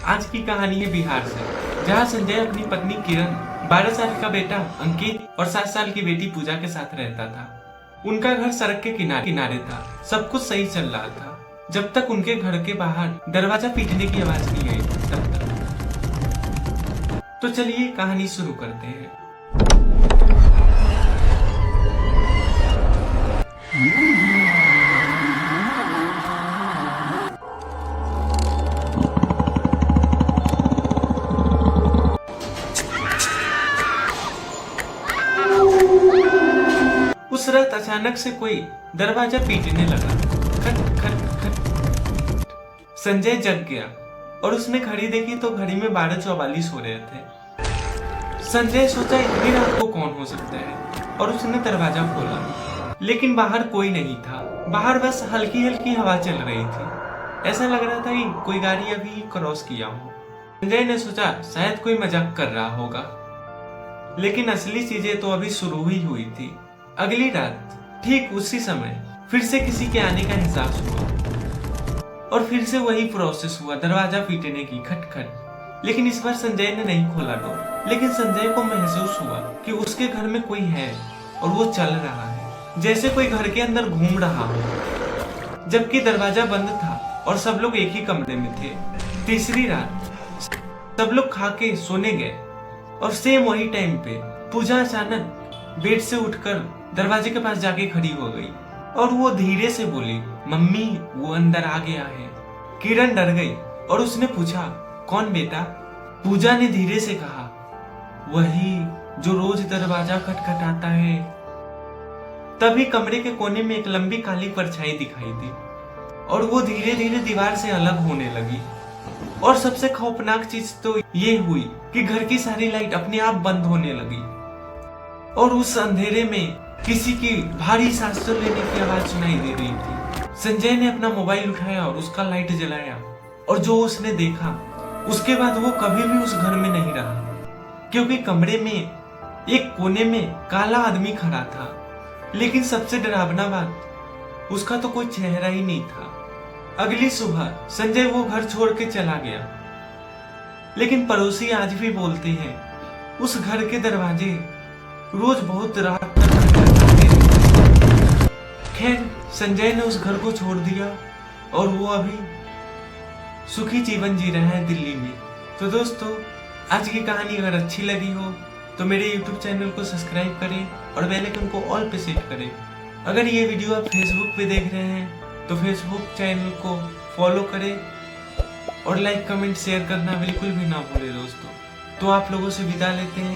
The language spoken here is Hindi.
आज की कहानी है बिहार से, जहाँ संजय अपनी पत्नी किरण, 12 साल का बेटा अंकित और 7 साल की बेटी पूजा के साथ रहता था। उनका घर सड़क के किनारे था। सब कुछ सही चल रहा था जब तक उनके घर के बाहर दरवाजा पीटने की आवाज नहीं आई तब तक। तो चलिए कहानी शुरू करते हैं। उस रात अचानक से कोई दरवाजा पीटने लगा। खट खट खट। संजय जग गया और उसने घड़ी देखी तो घड़ी में 12:44 हो रहे थे। संजय सोचा इतनी रात को कौन हो सकता है और उसने दरवाजा खोला, लेकिन बाहर कोई नहीं था। बाहर बस हल्की हल्की हवा चल रही थी। ऐसा लग रहा था कि कोई गाड़ी अभी क्रॉस किया हो। संजय ने सोचा शायद कोई मजाक कर रहा होगा, लेकिन असली चीजें तो अभी शुरू ही हुई थी। अगली रात ठीक उसी समय फिर से किसी के आने का एहसास हुआ और फिर से वही प्रोसेस हुआ, दरवाजा पीटने की, खटखट। लेकिन इस बार संजय ने नहीं खोला डोर। लेकिन संजय को महसूस हुआ कि उसके घर में कोई है और वो चल रहा है, जैसे कोई घर के अंदर घूम रहा हो, जबकि दरवाजा बंद था और सब लोग एक ही कमरे में थे। तीसरी रात सब लोग खा के सोने गए और सेम वही टाइम पे पूजा अचानक बेड से उठकर दरवाजे के पास जाके खड़ी हो गई और वो धीरे से बोली, मम्मी वो अंदर आ गया है। किरण डर गई और उसने पूछा, कौन बेटा? पूजा ने धीरे से कहा, वही जो रोज दरवाजा खटखटाता है। तभी कमरे के कोने में एक लंबी काली परछाई दिखाई दी और वो धीरे धीरे दीवार से अलग होने लगी। और सबसे खौफनाक चीज तो ये हुई कि घर की सारी लाइट अपने आप बंद होने लगी और उस अंधेरे में किसी की भारी सांस लेने की आवाज सुनाई दे रही थी। संजय ने अपना मोबाइल उठाया और उसका लाइट जलाया और जो उसने देखा उसके बाद वो कभी भी उस घर में नहीं रहा, क्योंकि कमरे में एक कोने में काला आदमी खड़ा था। लेकिन सबसे डरावना बात, उसका तो कोई चेहरा ही नहीं था। अगली सुबह संजय वो घर छोड़ के चला गया, लेकिन पड़ोसी आज भी बोलते हैं उस घर के दरवाजे रोज बहुत रात तक खटखटाते रहते। खैर संजय ने उस घर को छोड़ दिया और वो अभी सुखी जीवन जी रहा है दिल्ली में। तो दोस्तों, आज की कहानी अगर अच्छी लगी हो तो मेरे YouTube चैनल को सब्सक्राइब करें और बेल आइकन को ऑल पे सेट करें। अगर ये वीडियो आप Facebook पे देख रहे हैं तो Facebook चैनल को फॉलो करें और लाइक कमेंट शेयर करना बिल्कुल भी ना भूलें दोस्तों। तो आप लोगों से विदा लेते हैं।